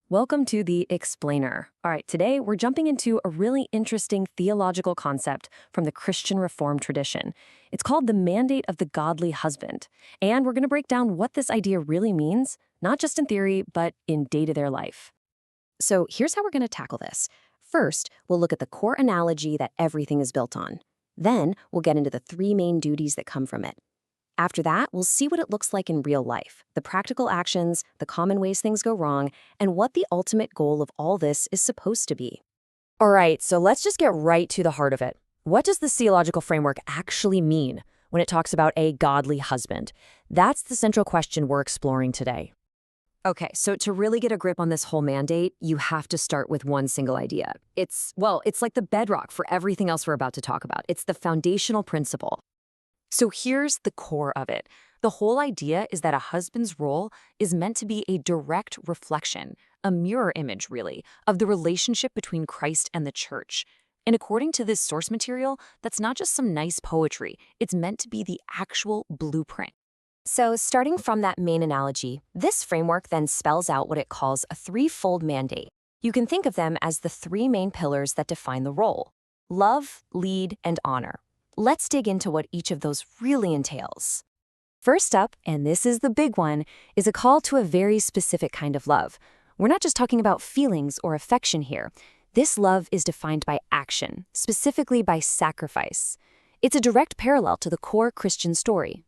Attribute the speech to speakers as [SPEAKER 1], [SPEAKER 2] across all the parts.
[SPEAKER 1] Welcome to the Explainer. All right, today we're jumping into a really interesting theological concept from the Christian Reformed tradition. It's called the mandate of the godly husband. And we're going to break down what this idea really means, not just in theory, but in day-to-day life.
[SPEAKER 2] So here's how we're going to tackle this. First, we'll look at the core analogy that everything is built on. Then, we'll get into the three main duties that come from it. After that, we'll see what it looks like in real life, the practical actions, the common ways things go wrong, and what the ultimate goal of all this is supposed to be.
[SPEAKER 3] All right, so let's just get right to the heart of it. What does the theological framework actually mean when it talks about a godly husband? That's the central question we're exploring today.
[SPEAKER 1] Okay, so to really get a grip on this whole mandate, you have to start with one single idea. It's like the bedrock for everything else we're about to talk about. It's the foundational principle. So here's the core of it. The whole idea is that a husband's role is meant to be a direct reflection, a mirror image, really, of the relationship between Christ and the church. And according to this source material, that's not just some nice poetry. It's meant to be the actual blueprint.
[SPEAKER 2] So starting from that main analogy, this framework then spells out what it calls a threefold mandate. You can think of them as the three main pillars that define the role: love, lead, and honor. Let's dig into what each of those really entails. First up, and this is the big one, is a call to a very specific kind of love. We're not just talking about feelings or affection here. This love is defined by action, specifically by sacrifice. It's a direct parallel to the core Christian story.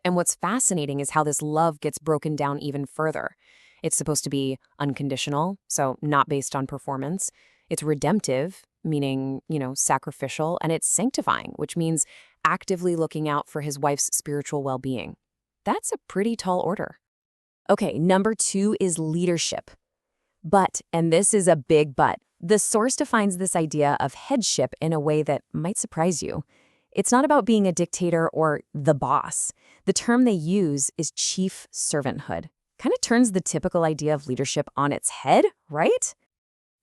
[SPEAKER 3] And what's fascinating is how this love gets broken down even further. It's supposed to be unconditional, so not based on performance. It's redemptive, meaning, sacrificial, and it's sanctifying, which means actively looking out for his wife's spiritual well-being. That's a pretty tall order. Okay, number 2 is leadership. But, and this is a big but, the source defines this idea of headship in a way that might surprise you. It's not about being a dictator or the boss. The term they use is chief servanthood. Kind of turns the typical idea of leadership on its head, right?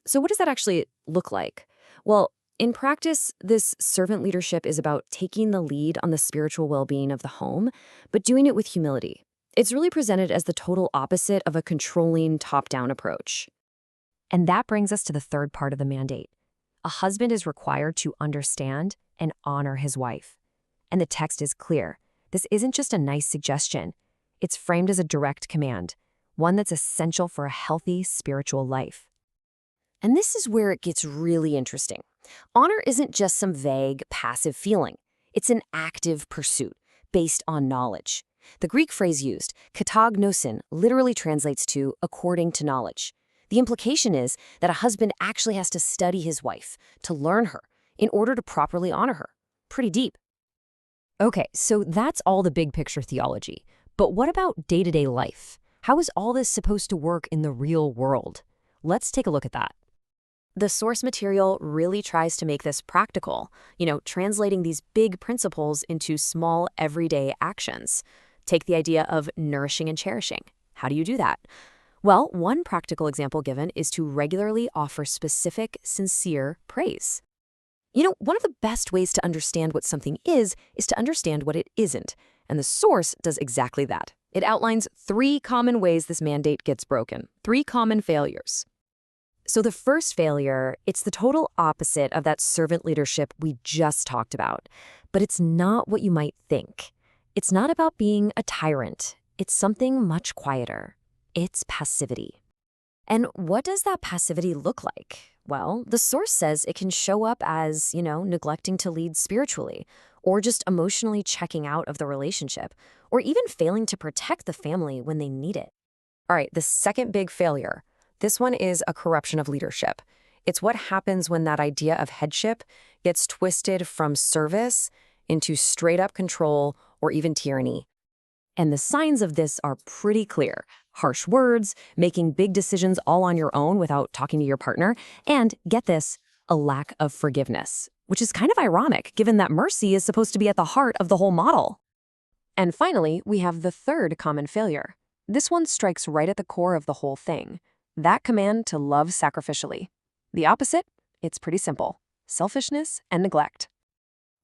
[SPEAKER 3] So what does that actually look like? Well, in practice, this servant leadership is about taking the lead on the spiritual well-being of the home, but doing it with humility. It's really presented as the total opposite of a controlling top-down approach. And that brings us to the third part of the mandate. A husband is required to understand and honor his wife. And the text is clear. This isn't just a nice suggestion. It's framed as a direct command, one that's essential for a healthy spiritual life. And this is where it gets really interesting. Honor isn't just some vague, passive feeling. It's an active pursuit based on knowledge. The Greek phrase used, katagnosin, literally translates to according to knowledge. The implication is that a husband actually has to study his wife, to learn her, in order to properly honor her. Pretty deep. Okay, so that's all the big picture theology. But what about day-to-day life? How is all this supposed to work in the real world? Let's take a look at that. The source material really tries to make this practical, translating these big principles into small, everyday actions. Take the idea of nourishing and cherishing. How do you do that? Well, one practical example given is to regularly offer specific, sincere praise. One of the best ways to understand what something is to understand what it isn't. And the source does exactly that. It outlines 3 common ways this mandate gets broken, 3 common failures. So the first failure, it's the total opposite of that servant leadership we just talked about. But it's not what you might think. It's not about being a tyrant. It's something much quieter. It's passivity. And what does that passivity look like? Well, the source says it can show up as, neglecting to lead spiritually, or just emotionally checking out of the relationship, or even failing to protect the family when they need it. All right, the second big failure. This one is a corruption of leadership. It's what happens when that idea of headship gets twisted from service into straight-up control or even tyranny. And the signs of this are pretty clear. Harsh words, making big decisions all on your own without talking to your partner, and, get this, a lack of forgiveness, which is kind of ironic given that mercy is supposed to be at the heart of the whole model. And finally, we have the third common failure. This one strikes right at the core of the whole thing. That command to love sacrificially. The opposite? It's pretty simple. Selfishness and neglect.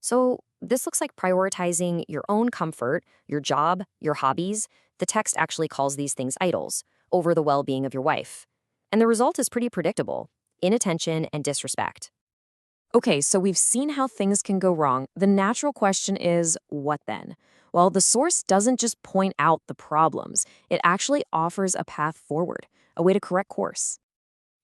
[SPEAKER 2] So this looks like prioritizing your own comfort, your job, your hobbies. The text actually calls these things idols, over the well-being of your wife. And the result is pretty predictable: inattention and disrespect.
[SPEAKER 3] Okay, so we've seen how things can go wrong. The natural question is, what then? Well, the source doesn't just point out the problems, it actually offers a path forward, a way to correct course.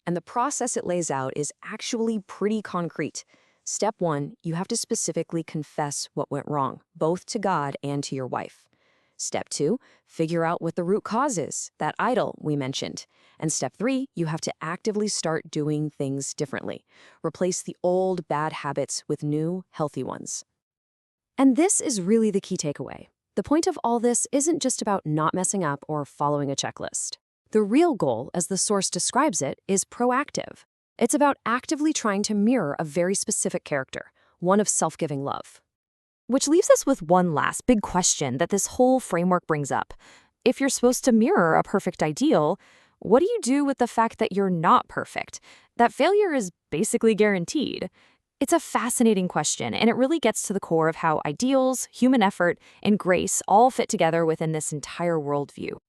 [SPEAKER 3] And the process it lays out is actually pretty concrete. Step 1, you have to specifically confess what went wrong, both to God and to your wife. Step 2, figure out what the root cause is, that idol we mentioned. And step 3, you have to actively start doing things differently. Replace the old bad habits with new, healthy ones. And this is really the key takeaway. The point of all this isn't just about not messing up or following a checklist. The real goal, as the source describes it, is proactive. It's about actively trying to mirror a very specific character, one of self-giving love.
[SPEAKER 2] Which leaves us with one last big question that this whole framework brings up. If you're supposed to mirror a perfect ideal, what do you do with the fact that you're not perfect? That failure is basically guaranteed. It's a fascinating question, and it really gets to the core of how ideals, human effort, and grace all fit together within this entire worldview.